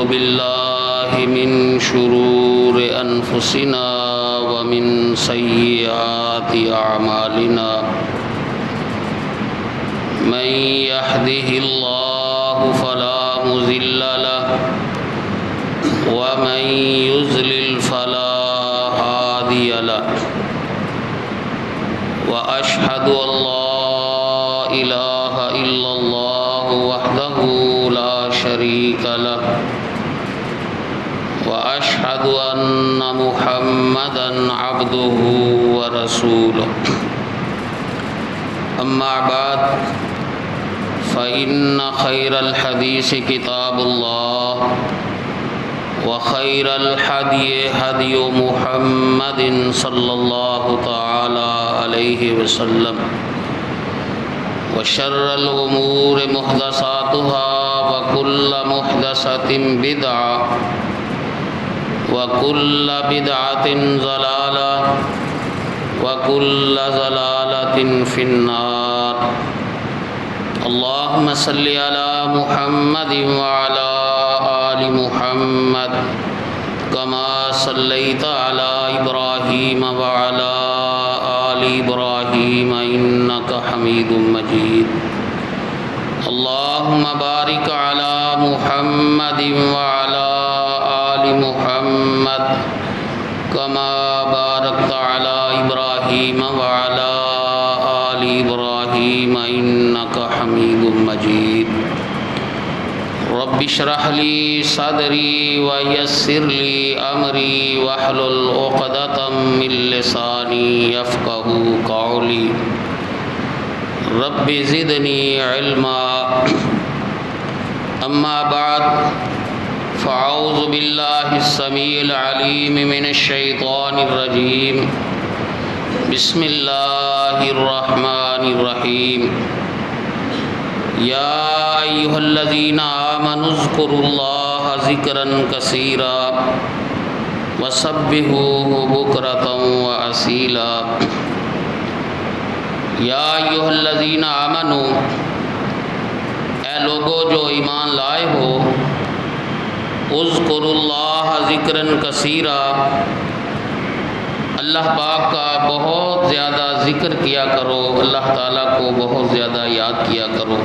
بالله من شرور أنفسنا ومن سيئات أعمالنا من يهده الله فلا مضل له ومن يضلل فلا هادي له وأشهد أن لا إله إلا الله وحده لا شريك له وأشهد أن محمدا عبده ورسوله أما بعد فإن خير الحديث كتاب الله وخير الهدي هدي محمد صلى الله تعالى عليه وسلم وشر الأمور محدثاتها وكل محدثة بدعة وكل بدعة ضلالة وكل ضلالة في النار اللهم صل على محمد وعلى آل محمد كما صليت على إبراهيم وعلى آل إبراهيم إنك حميد مجيد اللهم بارك على محمد وعلى آل محمد كما باركت على إبراهيم وعلى آل إبراهيم إنك حميد مجيد رب اشرح لي صدري ويسر لي أمري واحلل عقدة من لساني يفقهوا قولي رب زدني علما أما بعد فأعوذ بالله السميع العليم من الشيطان الرجيم بسم الله الرحمن الرحيم يا أيها الذين آمنوا اذكروا الله ذكرا كثيرا وسبحوه بكرة وأصيلا یا ایھا الذین آمنوا اے لوگو جو ایمان لائے ہو اذکروا اللہ ذکرا کثیرا اللہ پاک کا بہت زیادہ ذکر کیا کرو اللہ تعالیٰ کو بہت زیادہ یاد کیا کرو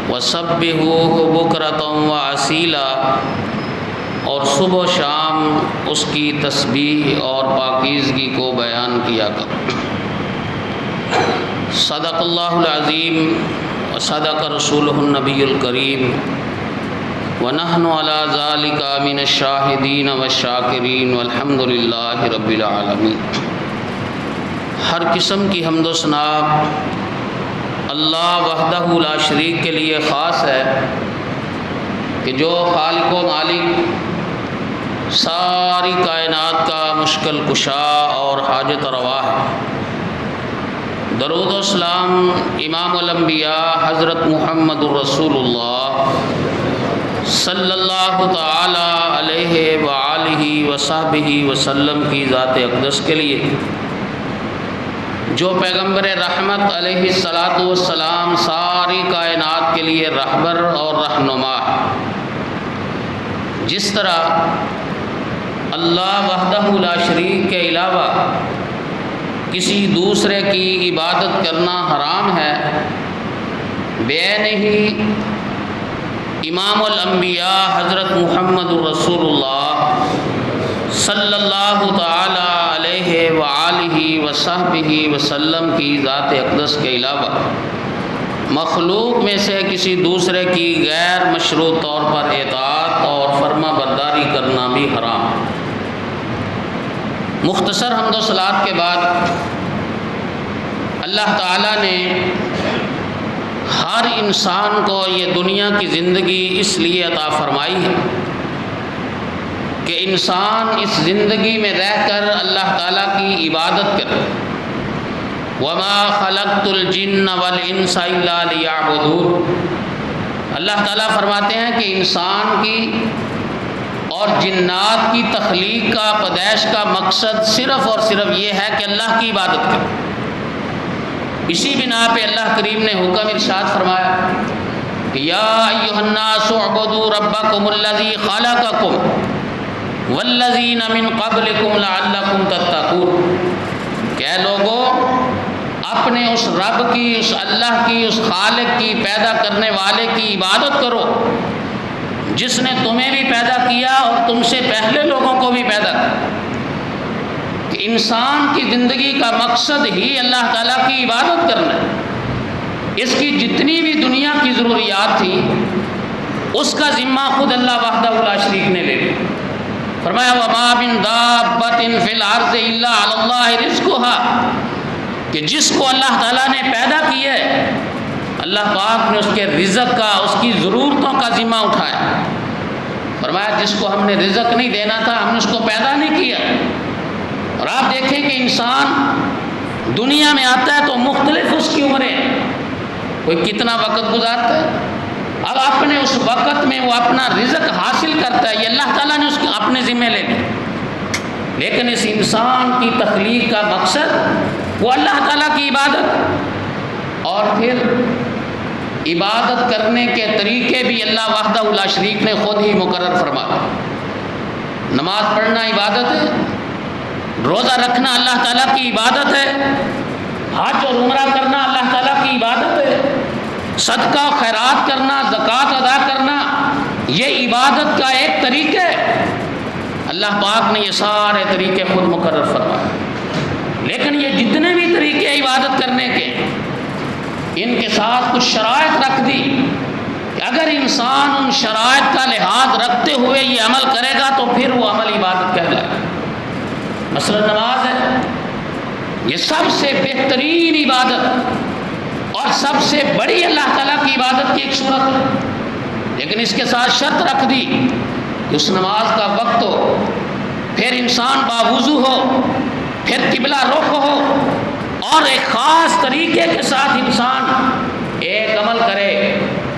وسبحوہ بکرۃ وأصیلا اور صبح و شام اس کی تسبیح اور پاکیزگی کو بیان کیا کرو صدق اللہ العظیم وصدق رسولہ النبی الکریم ونحن علی ذلک من الشاہدین والشاکرین والحمد للہ رب العالمین۔ ہر قسم کی حمد و ثنا اللہ وحدہ لا شریک کے لیے خاص ہے کہ جو خالق و مالک ساری کائنات کا مشکل کشا اور حاجت روا ہے۔ درود و سلام امام الانبیاء حضرت محمد الرسول اللہ صلی اللہ تعالی علیہ وآلہ وصحبہ وسلم کی ذات اقدس کے لیے جو پیغمبر رحمت علیہ السلام ساری کائنات کے لیے رہبر اور رہنما ہے۔ جس طرح اللہ وحدہ لا شریک کے علاوہ کسی دوسرے کی عبادت کرنا حرام ہے، بین ہی امام الانبیاء حضرت محمد الرسول اللہ صلی اللہ تعالی علیہ وآلہ وصحبہ وسلم کی ذات اقدس کے علاوہ مخلوق میں سے کسی دوسرے کی غیر مشروط طور پر اطاعت اور فرما برداری کرنا بھی حرام ہے۔ مختصر حمد و صلات کے بعد اللہ تعالیٰ نے ہر انسان کو یہ دنیا کی زندگی اس لیے عطا فرمائی ہے کہ انسان اس زندگی میں رہ کر اللہ تعالیٰ کی عبادت کرے۔ وَمَا خَلَقْتُ الْجِنَّ وَالْإِنسَ إِلَّا لِيَعْبُدُونِ۔ اللہ تعالیٰ فرماتے ہیں کہ انسان کی اور جنات کی تخلیق کا پیدائش کا مقصد صرف اور صرف یہ ہے کہ اللہ کی عبادت کرے۔ اسی بنا پہ اللہ کریم نے حکم ارشاد فرمایا یا ایھا الناس اعبدوا ربکم الذی خلقکم والذین من قبلکم لعلکم تتقون، کہ اے لوگو اپنے اس رب کی، اس اللہ کی، اس خالق کی، پیدا کرنے والے کی عبادت کرو جس نے تمہیں بھی پیدا کیا اور تم سے پہلے لوگوں کو بھی پیدا کیا۔ کہ انسان کی زندگی کا مقصد ہی اللہ تعالیٰ کی عبادت کرنا ہے۔ اس کی جتنی بھی دنیا کی ضروریات تھی اس کا ذمہ خود اللہ وحدہ لا شریک نے لے لیا۔ فرمایا وَمَا مِن دَابَّةٍ فِي الْأَرْضِ إِلَّا عَلَى اللَّهِ رِزْقُهَا، کہ جس کو اللہ تعالیٰ نے پیدا کیا ہے اللہ پاک نے اس کے رزق کا، اس کی ضرورتوں کا ذمہ اٹھایا۔ فرمایا جس کو ہم نے رزق نہیں دینا تھا ہم نے اس کو پیدا نہیں کیا۔ اور آپ دیکھیں کہ انسان دنیا میں آتا ہے تو مختلف اس کی عمریں، کوئی کتنا وقت گزارتا ہے، اب اپنے اس وقت میں وہ اپنا رزق حاصل کرتا ہے، یہ اللہ تعالیٰ نے اس کو اپنے ذمہ لے لیا۔ لیکن اس انسان کی تخلیق کا مقصد وہ اللہ تعالیٰ کی عبادت، اور پھر عبادت کرنے کے طریقے بھی اللہ وحدہ لا شریک نے خود ہی مقرر فرمایا۔ نماز پڑھنا عبادت ہے، روزہ رکھنا اللہ تعالیٰ کی عبادت ہے، حج اور عمرہ کرنا اللہ تعالیٰ کی عبادت ہے، صدقہ و خیرات کرنا، زکوٰۃ ادا کرنا یہ عبادت کا ایک طریقہ ہے۔ اللہ پاک نے یہ سارے طریقے خود مقرر فرمائے۔ لیکن یہ جتنے بھی طریقے عبادت کرنے کے، ان کے ساتھ کچھ شرائط رکھ دی کہ اگر انسان ان شرائط کا لحاظ رکھتے ہوئے یہ عمل کرے گا تو پھر وہ عمل عبادت کہلائے گا۔ مثلا نماز ہے، یہ سب سے بہترین عبادت اور سب سے بڑی اللہ تعالیٰ کی عبادت کی ایک صورت ہے، لیکن اس کے ساتھ شرط رکھ دی کہ اس نماز کا وقت ہو، پھر انسان باوضو ہو، پھر قبلہ رخ ہو، اور ایک خاص طریقے کے ساتھ انسان ایک عمل کرے،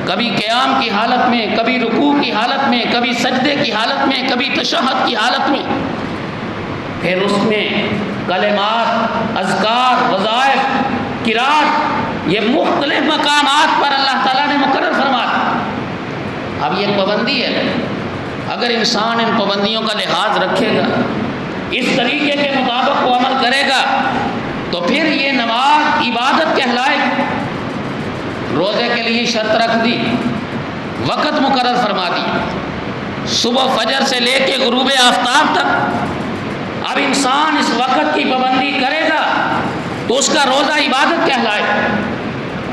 کبھی قیام کی حالت میں، کبھی رکوع کی حالت میں، کبھی سجدے کی حالت میں، کبھی تشہد کی حالت میں، پھر اس میں کلمات، اذکار، وظائف، قرات، یہ مختلف مقامات پر اللہ تعالیٰ نے مقرر فرمایا۔ اب یہ پابندی ہے، اگر انسان ان پابندیوں کا لحاظ رکھے گا، اس طریقے کے مطابق وہ عمل کرے گا تو پھر یہ نماز عبادت کہلائے گی۔ روزے کے لیے شرط رکھ دی، وقت مقرر فرما دی، صبح فجر سے لے کے غروب آفتاب تک۔ اب انسان اس وقت کی پابندی کرے گا تو اس کا روزہ عبادت کہلائے۔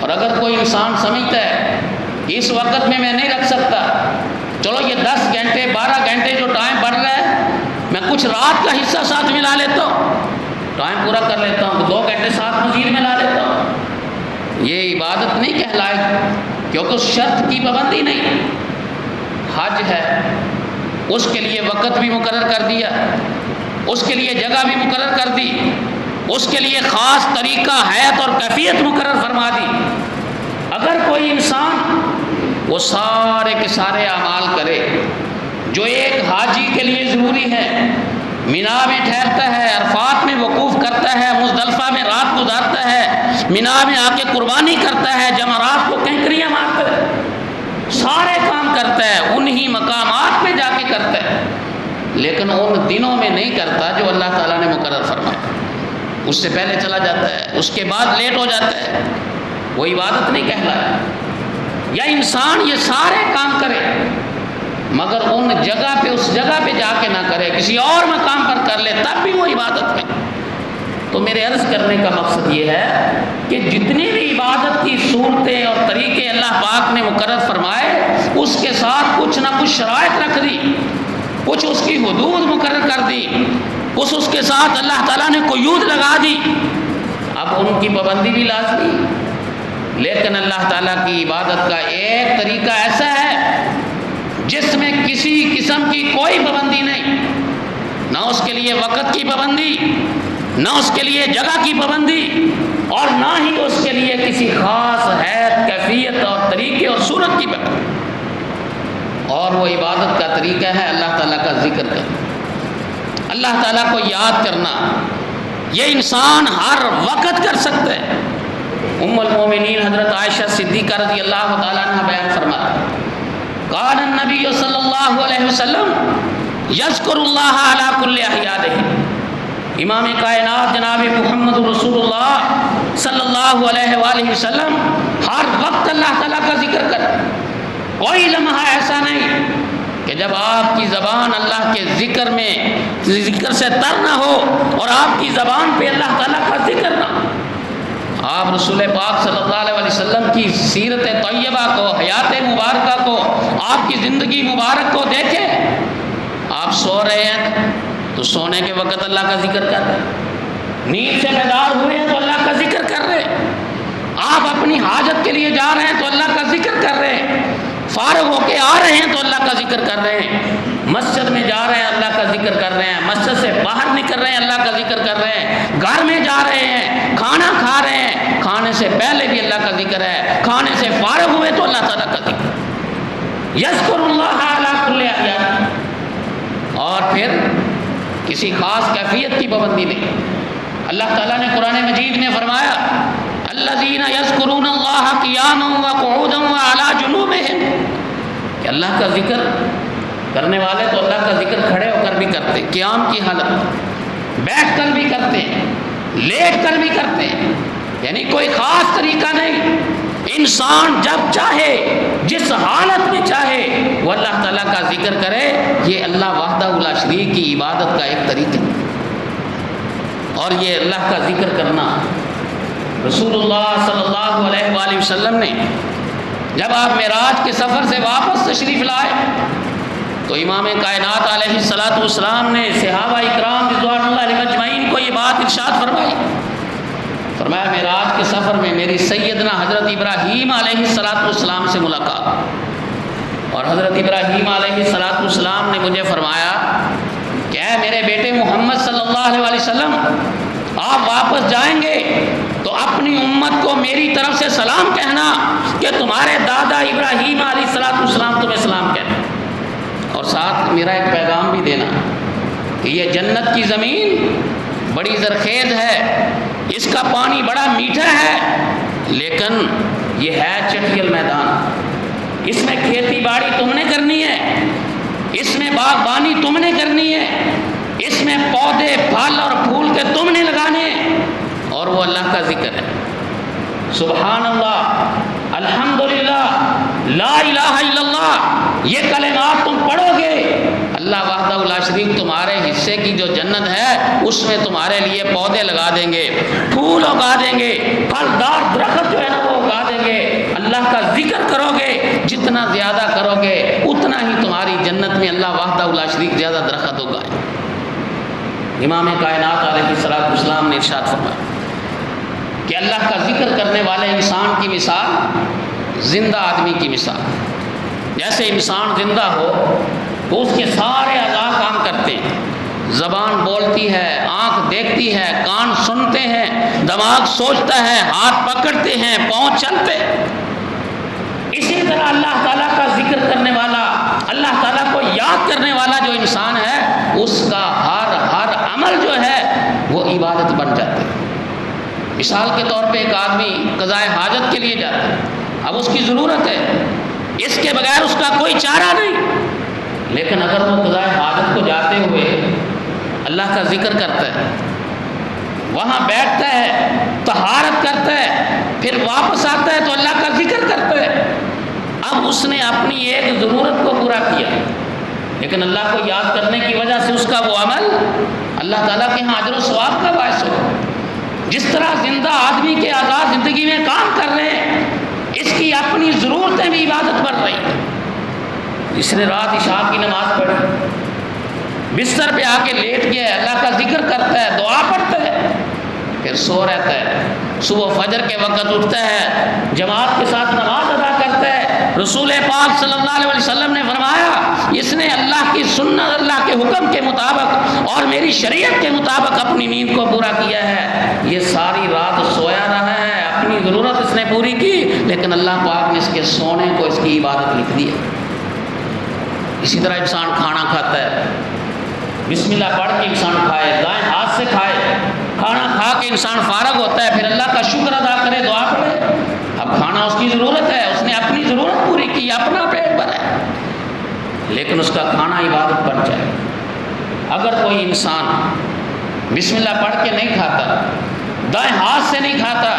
اور اگر کوئی انسان سمجھتا ہے کہ اس وقت میں نہیں رکھ سکتا، چلو یہ 10 گھنٹے 12 گھنٹے جو ٹائم بڑھ رہا ہے میں کچھ رات کا حصہ ساتھ ملا لیتا ہوں، ٹائم پورا کر لیتا ہوں، 2 گھنٹے ساتھ مزید ملا لیتا ہوں، یہ عبادت نہیں کہلائے، کیونکہ اس شرط کی پابندی نہیں۔ حج ہے، اس کے لیے وقت بھی مقرر کر دیا، اس کے لیے جگہ بھی مقرر کر دی، اس کے لیے خاص طریقہ، حیت اور کیفیت مقرر فرما دی۔ اگر کوئی انسان وہ سارے کے سارے اعمال کرے جو ایک حاجی کے لیے ضروری ہے، مینا میں ٹھہرتا ہے، عرفات میں وقوف کرتا ہے، مزدلفہ میں رات گزارتا ہے، مینا میں آ کے قربانی کرتا ہے، جمرات کو کنکریاں مارتا ہے، سارے کام کرتا ہے، انہی مقامات پہ جا کے کرتا ہے، لیکن ان دنوں میں نہیں کرتا جو اللہ تعالیٰ نے مقرر فرمایا۔ اس سے پہلے چلا جاتا ہے، اس کے بعد لیٹ ہو جاتا ہے، وہ عبادت نہیں کہلایا۔ یا انسان یہ سارے کام کرے مگر ان جگہ پہ، اس جگہ پہ جا کے نہ کرے، کسی اور مقام پر کر لے، تب بھی وہ عبادت میں۔ تو میرے عرض کرنے کا مقصد یہ ہے کہ جتنی بھی عبادت کی صورتیں اور طریقے اللہ پاک نے مقرر فرمائے، اس کے ساتھ کچھ نہ کچھ شرائط رکھ دی، کچھ اس کی حدود مقرر کر دی، کچھ اس کے ساتھ اللہ تعالیٰ نے قیود لگا دی۔ اب ان کی پابندی بھی لازمی، لیکن اللہ تعالیٰ کی عبادت کا ایک طریقہ ایسا ہے جس میں کسی قسم کی کوئی پابندی نہیں، نہ اس کے لیے وقت کی پابندی، نہ اس کے لیے جگہ کی پابندی، اور نہ ہی اس کے لیے کسی خاص حیت، کیفیت اور طریقے اور صورت کی پابندی۔ اور وہ عبادت کا طریقہ ہے اللہ تعالیٰ کا ذکر کرنا، اللہ تعالیٰ کو یاد کرنا۔ یہ انسان ہر وقت کر سکتا ہے، ام المومنین حضرت عائشہ صدیقہ رضی اللہ تعالیٰ عنہ بیان فرماتے قال النبی صلی اللہ علیہ وسلم یذکر اللہ علی کل احیانہ، امام کائنات جناب محمد رسول اللہ صلی اللہ علیہ وآلہ وسلم ہر وقت اللہ تعالیٰ کا ذکر کرتے، کوئی لمحہ ایسا نہیں کہ جب آپ کی زبان اللہ کے ذکر سے تر نہ ہو اور آپ کی زبان پہ اللہ تعالیٰ کا ذکر نہ ہو۔ آپ رسول پاک صلی اللہ علیہ وسلم کی سیرت طیبہ کو، حیات مبارکہ کو، آپ کی زندگی مبارک کو دیکھیں۔ آپ سو رہے ہیں تو سونے کے وقت اللہ کا ذکر کر رہے ہیں، نیند سے بیدار ہوئے ہیں تو اللہ کا ذکر کر رہے ہیں، آپ اپنی حاجت کے لیے جا رہے ہیں تو اللہ کا ذکر کر رہے ہیں، فارغ ہو کے آ رہے ہیں تو اللہ کا ذکر کر رہے ہیں، مسجد میں جا رہے ہیں اللہ کا ذکر کر رہے ہیں، مسجد سے باہر نکل رہے ہیں اللہ کا ذکر کر رہے ہیں، گھر میں جا رہے ہیں، کھانا کھا رہے ہیں، کھانے سے پہلے بھی اللہ کا ذکر ہے، کھانے سے فارغ ہوئے تو اللہ تعالیٰ کا ذکر، یذکر اللہ علی کل احیانہ۔ اور پھر کسی خاص کیفیت کی پابندی نہیں، اللہ تعالیٰ نے قرآن مجید میں فرمایا الذین یذکرون اللہ قیاما وقعودا وعلی جنوبہم، کہ اللہ کا ذکر کرنے والے تو اللہ کا ذکر کھڑے ہو کر بھی کرتے، قیام کی حالت، بیٹھ کر بھی کرتے، لیٹ کر بھی کرتے، یعنی کوئی خاص طریقہ نہیں، انسان جب چاہے جس حالت میں چاہے وہ اللہ تعالیٰ کا ذکر کرے، یہ اللہ وحدہ لا شریک کی عبادت کا ایک طریقہ ہے۔ اور یہ اللہ کا ذکر کرنا رسول اللہ صلی اللہ علیہ وآلہ وسلم نے جب آپ معراج کے سفر سے واپس تشریف لائے تو امام کائنات علیہ الصلاۃ والسلام نے صحابہ اکرام رضوان اللہ علیہم اجمعین کو یہ بات ارشاد فرمائی، فرمایا معراج کے سفر میں میری سیدنا حضرت ابراہیم علیہ الصلاۃ والسلام سے ملاقات، اور حضرت ابراہیم علیہ الصلاۃ والسلام نے مجھے فرمایا کہ اے میرے بیٹے محمد صلی اللہ علیہ وسلم، آپ واپس جائیں گے تو اپنی امت کو میری طرف سے سلام کہنا کہ تمہارے دادا ابراہیم علیہ الصلاۃ والسلام تمہیں سلام کہنا، اور ساتھ میرا ایک پیغام بھی دینا کہ یہ جنت کی زمین بڑی زرخیز ہے، اس کا پانی بڑا میٹھا ہے، لیکن یہ ہے چٹیل میدان، اس میں کھیتی باڑی تم نے کرنی ہے، اس میں باغبانی تم نے کرنی ہے، اس میں پودے پھل اور پھول کے تم نے لگانے، اور وہ اللہ کا ذکر ہے، سبحان اللہ، الحمدللہ، لا الہ الا اللہ، یہ کلمات تم پڑھو گے، اللہ وحدہ لا شریک تمہارے حصے کی جو جنت ہے اس میں تمہارے لیے پودے لگا دیں گے، پھول اگا دیں گے، پھلدار درخت جو ہے نا وہ اگا دیں گے، اللہ کا ذکر کرو گے، جتنا زیادہ کرو گے اتنا ہی تمہاری جنت میں اللہ وحدہ لا شریک زیادہ درخت اگائے۔ امام کائنات علیہ الصلوۃ والسلام نے ارشاد فرمایا کہ اللہ کا ذکر کرنے والے انسان کی مثال زندہ آدمی کی مثال، جیسے انسان زندہ ہو تو اس کے سارے اعضاء کام کرتے ہیں، زبان بولتی ہے، آنکھ دیکھتی ہے، کان سنتے ہیں، دماغ سوچتا ہے، ہاتھ پکڑتے ہیں، پاؤں چلتے ہیں۔ اسی طرح اللہ تعالیٰ کا ذکر کرنے والا، اللہ تعالیٰ کو یاد کرنے والا جو انسان ہے اس کا ہر عمل جو ہے وہ عبادت بن جاتا ہے۔ مثال کے طور پہ ایک آدمی قضاء حاجت کے لیے جاتا ہے، اب اس کی ضرورت ہے، اس کے بغیر اس کا کوئی چارہ نہیں، لیکن اگر وہ قضاء حاجت کو جاتے ہوئے اللہ کا ذکر کرتا ہے، وہاں بیٹھتا ہے، طہارت کرتا ہے، پھر واپس آتا ہے تو اللہ کا ذکر کرتا ہے، اب اس نے اپنی ایک ضرورت کو پورا کیا، لیکن اللہ کو یاد کرنے کی وجہ سے اس کا وہ عمل اللہ تعالیٰ کے ہاں اجر و ثواب کا باعث ہو۔ جس طرح زندہ آدمی کے اعضاء زندگی میں کام کر رہے ہیں، اس کی اپنی ضرورتیں بھی عبادت بڑھ رہی ہیں۔ جس نے رات عشاء کی نماز پڑھی، بستر پہ آ کے لیٹ گیا ہے، اللہ کا ذکر کرتا ہے، دعا پڑھتا ہے، پھر سو رہتا ہے، صبح فجر کے وقت اٹھتا ہے، جماعت کے ساتھ نماز ادا کرتا ہے، رسول پاک صلی اللہ علیہ وسلم نے فرمایا اس نے اللہ کی سنت، اللہ کے حکم کے مطابق اور میری شریعت کے مطابق اپنی نیند کو پورا کیا ہے، یہ ساری رات سویا رہا ہے، اپنی ضرورت اس نے پوری کی، لیکن اللہ پاک نے اس کے سونے کو اس کی عبادت لکھ دی ہے۔ اسی طرح انسان کھانا کھاتا ہے، بسم اللہ پڑھ کے انسان کھائے، دائیں ہاتھ سے کھائے، کھا کھانا کھا کے انسان فارغ ہوتا ہے، پھر اللہ کا شکر ادا کرے، دعا پڑھے۔ اب کھانا اس کی ضرورت ہے، اس نے اپنی ضرورت پوری کی، اپنا پیٹ بھرا ہے، لیکن اس کا کھانا عبادت بن جائے۔ اگر کوئی انسان بسم اللہ پڑھ کے نہیں کھاتا، دائیں ہاتھ سے نہیں کھاتا،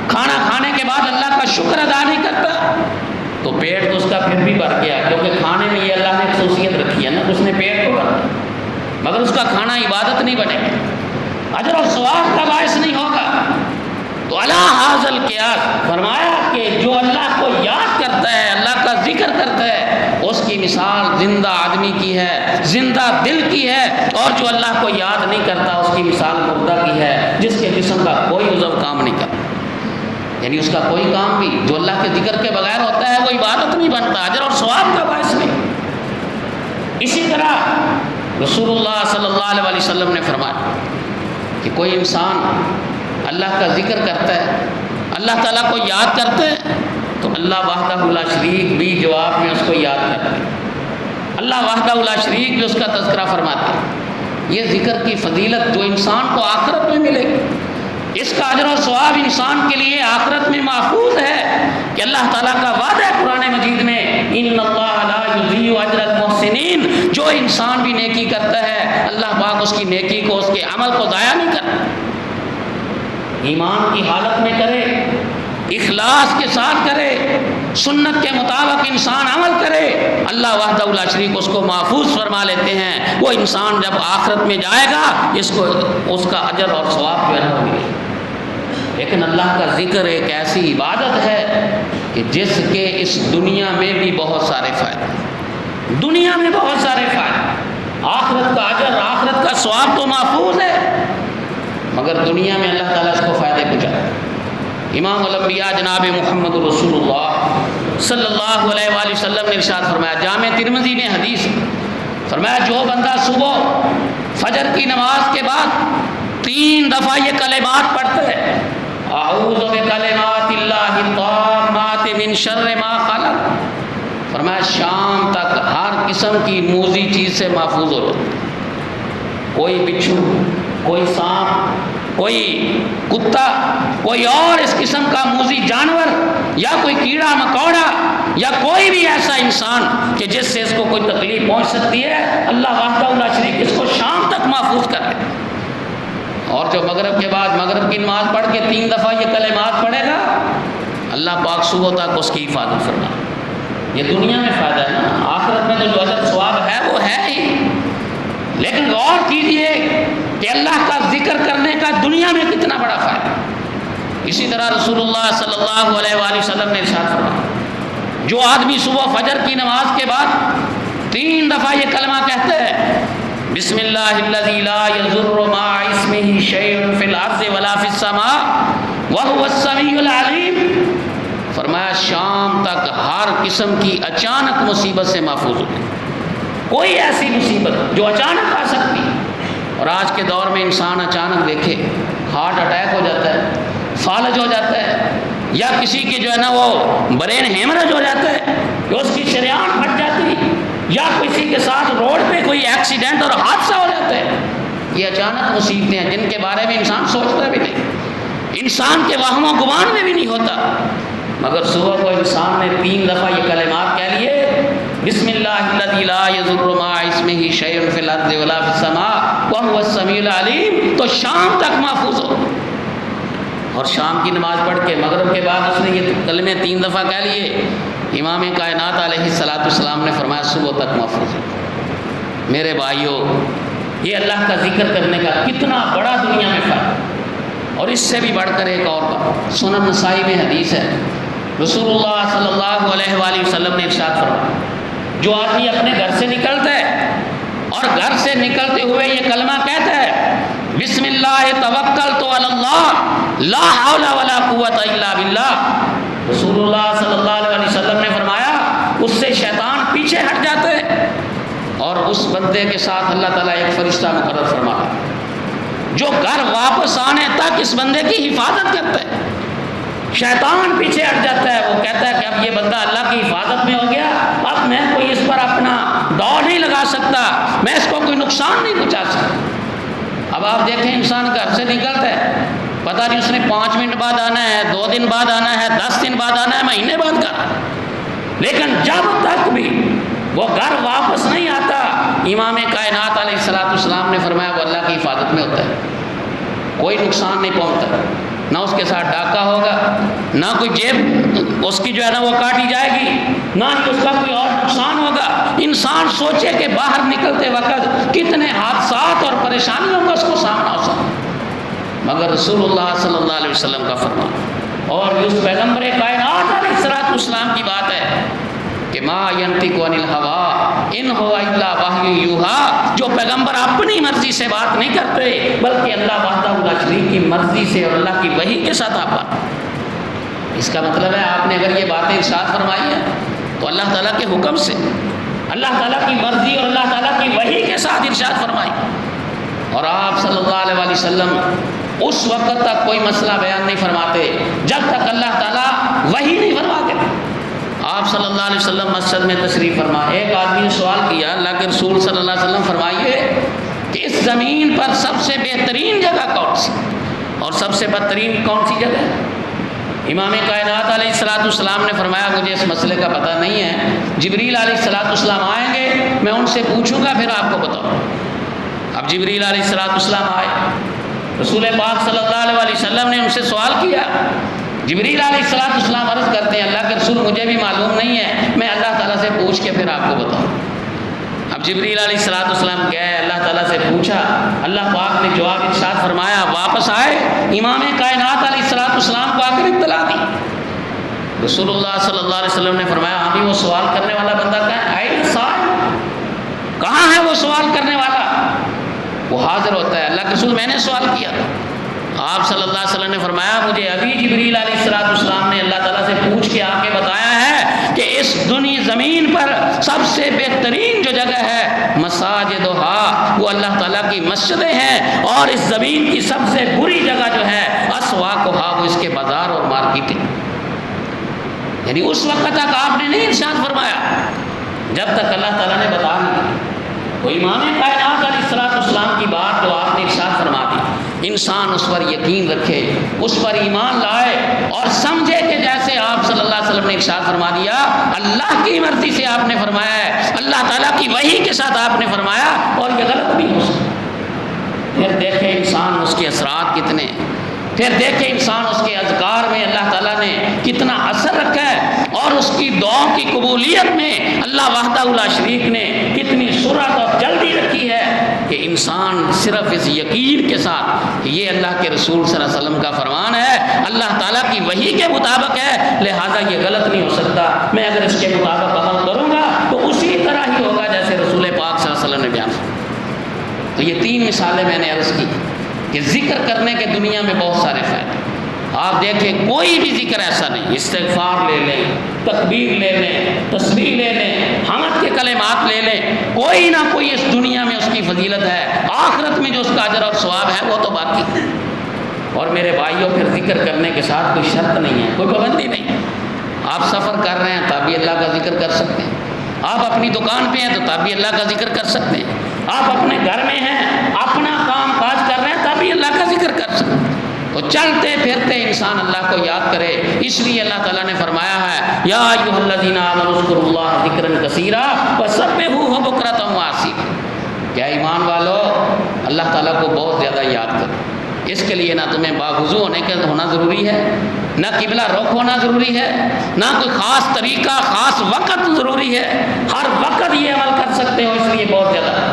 کھانا کھانے کے بعد اللہ کا شکر ادا نہیں کرتا، تو پیٹ تو اس کا پھر بھی بھر گیا، کیونکہ کھانے میں یہ اللہ نے خصوصیت رکھی ہے نا، اس نے پیٹ کو بھرا، مگر اس کا کھانا عبادت نہیں بنے گا، اجر اور ثواب کا باعث نہیں ہوگا۔ تو اللہ حاضل قیاس فرمایا کہ جو اللہ کو یاد کرتا ہے، اللہ کا ذکر کرتا ہے، اس کی مثال زندہ آدمی کی ہے، زندہ دل کی ہے، اور جو اللہ کو یاد نہیں کرتا اس کی مثال مردہ کی ہے، جس کے جسم کا کوئی عضو کام نہیں کرتا، یعنی اس کا کوئی کام بھی جو اللہ کے ذکر کے بغیر ہوتا ہے وہ عبادت نہیں بنتا، اجر اور ثواب کا باعث نہیں۔ اسی طرح رسول اللہ صلی اللہ علیہ وسلم نے فرمایا کہ کوئی انسان اللہ کا ذکر کرتا ہے، اللہ تعالیٰ کو یاد کرتا ہے، تو اللہ وحدہ لا شریک بھی جواب میں اس کو یاد کرتے ہیں، اللہ وحدہ لا شریک بھی اس کا تذکرہ فرماتے ہیں۔ یہ ذکر کی فضیلت جو انسان کو آخرت میں ملے گی، اس کا اجر و ثواب انسان کے لیے آخرت میں محفوظ ہے کہ اللہ تعالیٰ کا وعدہ ہے قرآن مجید میں، ان اللہ لا یضیع اجر المحسنین، جو انسان بھی نیکی کرتا ہے اللہ پاک اس کی نیکی کو، اس کے عمل کو ضائع نہیں کرتا۔ ایمان کی حالت میں کرے، اخلاص کے ساتھ کرے، سنت کے مطابق انسان عمل کرے، اللہ وحدہ لا شریک اس کو محفوظ فرما لیتے ہیں۔ وہ انسان جب آخرت میں جائے گا اس کا اجر اور ثواب جو ہے نا ملے۔ لیکن اللہ کا ذکر ایک ایسی عبادت ہے کہ جس کے اس دنیا میں بھی بہت سارے فائدے، دنیا میں بہت سارے فائدے، آخرت کا اجر، آخرت کا ثواب تو محفوظ ہے، مگر دنیا میں اللہ تعالیٰ اس کو فائدے پہنچاتا ہے۔ امام الانبیاء جناب محمد رسول اللہ صلی اللہ علیہ وآلہ وسلم نے ارشاد فرمایا، جامع ترمذی نے حدیث فرمایا، جو بندہ صبح فجر کی نماز کے بعد 3 دفعہ یہ کلمات پڑھتا ہے، اعوذ بکلمات اللہ التامات من شر ما خلق، فرمایا شام تک ہر قسم کی موذی چیز سے محفوظ ہو جاتا ہے، کوئی بچھو، کوئی سانپ، کوئی کتا، کوئی اور اس قسم کا موذی جانور، یا کوئی کیڑا مکوڑا، یا کوئی بھی ایسا انسان کہ جس سے اس کو کوئی تکلیف پہنچ سکتی ہے، اللہ وحدہ لا شریک اس کو شام تک محفوظ کر دے۔ اور جو مغرب کے بعد مغرب کی نماز پڑھ کے 3 دفعہ یہ کلمات پڑھے گا، اللہ پاک صبح تک اس کی حفاظت فرما۔ یہ دنیا میں فائدہ ہے نا، آخرت میں تو جو اجر ثواب ہے وہ ہے ہی، لیکن غور کیجئے کہ اللہ کا ذکر کرنے کا دنیا میں کتنا بڑا فائدہ۔ اسی طرح رسول اللہ صلی اللہ علیہ وآلہ وسلم نے ارشاد فرمایا، جو آدمی صبح فجر کی نماز کے بعد 3 دفعہ یہ کلمہ کہتا ہے، بسم اللہ الذی لا یضر مع اسمہ شیء فی الارض ولا فی السماء وہو السمیع العلیم، فرمایا شام تک ہر قسم کی اچانک مصیبت سے محفوظ ہوتی، کوئی ایسی مصیبت جو اچانک آ سکتی، اور آج کے دور میں انسان اچانک دیکھے ہارٹ اٹیک ہو جاتا ہے، فالج ہو جاتا ہے، یا کسی کے جو ہے نا وہ برین ہیمرج ہو جاتا ہے کہ اس کی شریان پھٹ جاتی، یا کسی کے ساتھ روڈ پہ کوئی ایکسیڈنٹ اور حادثہ ہو جاتا ہے۔ یہ اچانک مصیبتیں ہیں جن کے بارے میں انسان سوچتا بھی نہیں، انسان کے وہم و گمان میں بھی نہیں ہوتا، مگر صبح کو انسان نے 3 دفعہ یہ کلمات کہہ لیے، بسم اللہ الذی لا یضر مع اسمہ شیء فی الارض ولا فی السماء وہو السمیع العلیم، تو شام تک محفوظ ہو۔ اور شام کی نماز پڑھ کے مغرب کے بعد اس نے یہ کلمے 3 دفعہ کہہ لیے، امام کائنات علیہ الصلوۃ والسلام نے فرمایا صبح تک محفوظ ہے۔ میرے بھائیوں، یہ اللہ کا ذکر کرنے کا کتنا بڑا دنیا میں فرق، اور اس سے بھی بڑھ کر ایک اور بات، سنن نسائی میں حدیث ہے، رسول اللہ صلی اللہ علیہ وآلہ وسلم نے ارشاد فرمایا، جو آدمی اپنے گھر سے نکلتا ہے اور گھر سے نکلتے ہوئے یہ کلمہ کہتا ہے، بسم اللہ توکلت علی اللہ لا حول ولا قوت الا باللہ، رسول اللہ صلی اللہ علیہ وسلم نے فرمایا اس سے شیطان پیچھے ہٹ جاتا ہے، اور اس بندے کے ساتھ اللہ تعالیٰ ایک فرشتہ مقرر فرماتا ہے جو گھر واپس آنے تک اس بندے کی حفاظت کرتا ہے۔ شیطان پیچھے ہٹ جاتا ہے، وہ کہتا ہے کہ اب یہ بندہ اللہ کی حفاظت میں ہو گیا، اب میں کوئی اس پر اپنا دوڑ نہیں لگا سکتا، میں اس کو کوئی نقصان نہیں پہنچا سکتا۔ اب آپ دیکھیں انسان گھر سے نکلتا ہے، پتہ نہیں اس نے 5 منٹ بعد آنا ہے، 2 دن بعد آنا ہے، 10 دن بعد آنا ہے، مہینے بعد کا، لیکن جب تک بھی وہ گھر واپس نہیں آتا، امام کائنات علیہ السلام نے فرمایا وہ اللہ کی حفاظت میں ہوتا ہے، کوئی نقصان نہیں پہنچتا، نہ اس کے ساتھ ڈاکہ ہوگا، نہ کوئی جیب اس کی جو ہے نا وہ کاٹی جائے گی، نہ ہی اس کا کوئی اور نقصان ہوگا۔ انسان سوچے کہ باہر نکلتے وقت کتنے حادثات اور پریشانیوں کا اس کو سامنا ہو سکتا، مگر رسول اللہ صلی اللہ علیہ وسلم کا فرمان اور اس پیغمبر کائنات علیہ السلام کی بات ہے کہ ما ینطق عن الہوی ان هو الا وحی یوحی، جو پیغمبر اپنی مرضی سے بات نہیں کرتے بلکہ اللہ وحدہ لا شریک کی مرضی سے اور اللہ کی وحی کے ساتھ آپ بات۔ اس کا مطلب ہے آپ نے اگر یہ باتیں ارشاد فرمائی ہیں تو اللہ تعالیٰ کے حکم سے، اللہ تعالیٰ کی مرضی اور اللہ تعالیٰ کی وحی کے ساتھ ارشاد فرمائی، اور آپ صلی اللہ علیہ وسلم اس وقت تک کوئی مسئلہ بیان نہیں فرماتے جب تک اللہ تعالیٰ وحی نہیں فرماتے۔ آپ صلی اللہ علیہ وسلم مسجد میں تشریف فرما، ایک آدمی نے سوال کیا اللہ کے رسول صلی اللہ علیہ وسلم فرمائیے کہ اس زمین پر سب سے بہترین جگہ کون سی اور سب سے بدترین کون سی جگہ ہے؟ امام کائنات علیہ السلام نے فرمایا مجھے اس مسئلے کا پتہ نہیں ہے، جبریل علیہ السلام آئیں گے، میں ان سے پوچھوں گا پھر آپ کو بتاؤں۔ اب جبریل علیہ السلام آئے، رسول پاک صلی اللہ علیہ وسلم نے ان سے سوال کیا، جبریل علیہ السلام عرض کرتے ہیں اللہ کے رسول مجھے بھی معلوم نہیں ہے، میں اللہ تعالیٰ سے پوچھ کے پھر آپ کو بتاؤں۔ اب جبریل علیہ السلام گئے، اللہ تعالیٰ سے پوچھا، اللہ پاک نے جواب ارشاد فرمایا، واپس آئے، امام کائنات علیہ السلام کو آ کر اطلاع دی۔ رسول اللہ صلی اللہ علیہ وسلم نے فرمایا ہاں بھی وہ سوال کرنے والا بندہ کہاں ہے؟ کہاں ہے وہ سوال کرنے والا؟ وہ حاضر ہوتا ہے، اللہ کے رسول میں نے سوال کیا تھا۔ آپ صلی اللہ علیہ وسلم نے فرمایا مجھے ابھی جبریل علیہ السلام نے اللہ تعالیٰ سے پوچھ کے آ کے بتایا ہے کہ اس دنیا زمین پر سب سے بہترین جو جگہ ہے مساجدہا، وہ اللہ تعالیٰ کی مسجدیں ہیں، اور اس زمین کی سب سے بری جگہ جو ہے اسواقہا، وہ اس کے بازار اور مارکیٹیں۔ یعنی اس وقت تک آپ نے نہیں ارشاد فرمایا جب تک اللہ تعالیٰ نے بتا نہیں۔ تو امام کائنات علیہ السلام کی بات تو آپ نے ارشاد فرما دی، انسان اس پر یقین رکھے، اس پر ایمان لائے اور سمجھے کہ جیسے آپ صلی اللہ علیہ وسلم نے ارشاد فرما دیا، اللہ کی مرضی سے آپ نے فرمایا ہے، اللہ تعالیٰ کی وحی کے ساتھ آپ نے فرمایا، اور یہ غلط بھی ہو سکتا۔ پھر دیکھیں انسان اس کے اثرات کتنے، پھر دیکھیں انسان اس کے اذکار میں اللہ تعالیٰ نے کتنا اثر رکھا ہے، اور اس کی دعاؤں کی قبولیت میں اللہ وحدہ لا شریک نے کتنی سرعت اور جلدی رکھی ہے کہ انسان صرف اس یقین کے ساتھ کہ یہ اللہ کے رسول صلی اللہ علیہ وسلم کا فرمان ہے، اللہ تعالیٰ کی وحی کے مطابق ہے، لہٰذا یہ غلط نہیں ہو سکتا، میں اگر اس کے مطابق عمل کروں گا تو اسی طرح ہی ہوگا جیسے رسول پاک صلی اللہ علیہ وسلم نے بیان کیا۔ تو یہ 3 مثالیں میں نے عرض کی کہ ذکر کرنے کے دنیا میں بہت سارے فائدے۔ آپ دیکھیں کوئی بھی ذکر ایسا نہیں، استغفار لے لیں، تکبیر لے لیں، تسبیح لے لیں، حمد کے کلمات لے لیں، کوئی نہ کوئی اس دنیا میں اس کی فضیلت ہے، آخرت میں جو اس کا اجر اور ثواب ہے وہ تو باقی ہے۔ اور میرے بھائیوں پھر ذکر کرنے کے ساتھ کوئی شرط نہیں ہے، کوئی پابندی نہیں۔ آپ سفر کر رہے ہیں تب بھی اللہ کا ذکر کر سکتے ہیں، آپ اپنی دکان پہ ہیں تو تب بھی اللہ کا ذکر کر سکتے ہیں، آپ اپنے گھر میں ہیں اپنا کام کاج کر رہے ہیں تب بھی اللہ کا ذکر کر سکتے ہیں۔ تو چلتے پھرتے انسان اللہ کو یاد کرے، اس لیے اللہ تعالیٰ نے فرمایا ہے یا ایھا الذین آمنوا اذکروا اللہ ذکرا کثیرا وسبحوہ بکرۃ واسیلا، کیا ایمان والو اللہ تعالیٰ کو بہت زیادہ یاد کرو۔ اس کے لیے نہ تمہیں باوضو ہونا ضروری ہے، نہ قبلہ رخ ہونا ضروری ہے، نہ کوئی خاص طریقہ خاص وقت ضروری ہے، ہر وقت یہ عمل کر سکتے ہو، اس لیے بہت زیادہ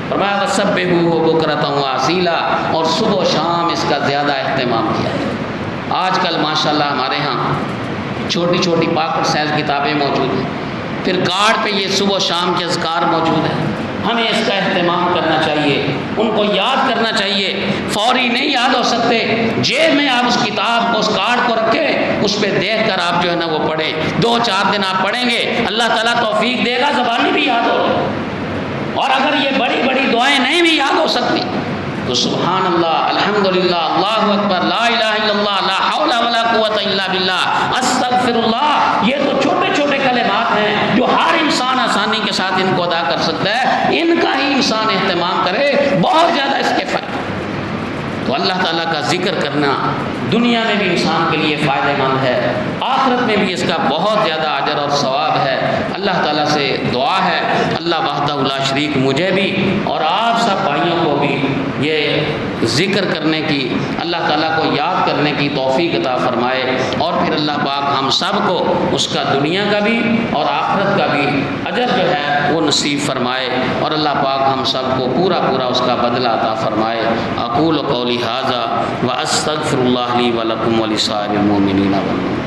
فرمایا وسبحوہ بکرۃ واسیلا، اور صبح و شام اس کا زیادہ اہتمام کیا ہے۔ آج کل ماشاءاللہ ہمارے ہاں چھوٹی چھوٹی پاکٹ سائز کتابیں موجود ہیں، پھر کارڈ پہ یہ صبح و شام کے اذکار موجود ہیں، ہمیں اس کا اہتمام کرنا چاہیے، ان کو یاد کرنا چاہیے، فوری نہیں یاد ہو سکتے، جیب میں آپ اس کتاب کو اس کارڈ کو رکھیں، اس پہ دیکھ کر آپ جو ہے نا وہ پڑھیں، 2-4 دن آپ پڑھیں گے، اللہ تعالیٰ توفیق دے گا، زبانی بھی یاد ہوگی۔ اور اگر یہ بڑی بڑی دعائیں نہیں بھی یاد ہو سکتی تو سبحان اللہ، الحمدللہ، اللہ اکبر، لا الہ الا اللہ، لا حول ولا قوت الا باللہ، استغفر اللہ، یہ تو چھوٹے چھوٹے کلمات ہیں جو ہر انسان آسانی کے ساتھ ان کو ادا کر سکتا ہے، ان کا ہی انسان اہتمام کرے، بہت زیادہ اس کے فائدے۔ تو اللہ تعالیٰ کا ذکر کرنا دنیا میں بھی انسان کے لیے فائدہ مند ہے، آخرت میں بھی اس کا بہت زیادہ اجر اور ثواب ہے۔ اللہ تعالیٰ سے دعا ہے اللہ وحدہ لا شریک مجھے بھی اور آپ سب بھائیوں کو بھی یہ ذکر کرنے کی، اللہ تعالیٰ کو یاد کرنے کی توفیق عطا فرمائے، اور پھر اللہ پاک ہم سب کو اس کا دنیا کا بھی اور آخرت کا بھی اجر جو ہے وہ نصیب فرمائے، اور اللہ پاک ہم سب کو پورا اس کا بدلہ عطا فرمائے۔ اقول قولی ھذا واستغفر اللہ لی ولکم ولسائر المؤمنین والمؤمنات۔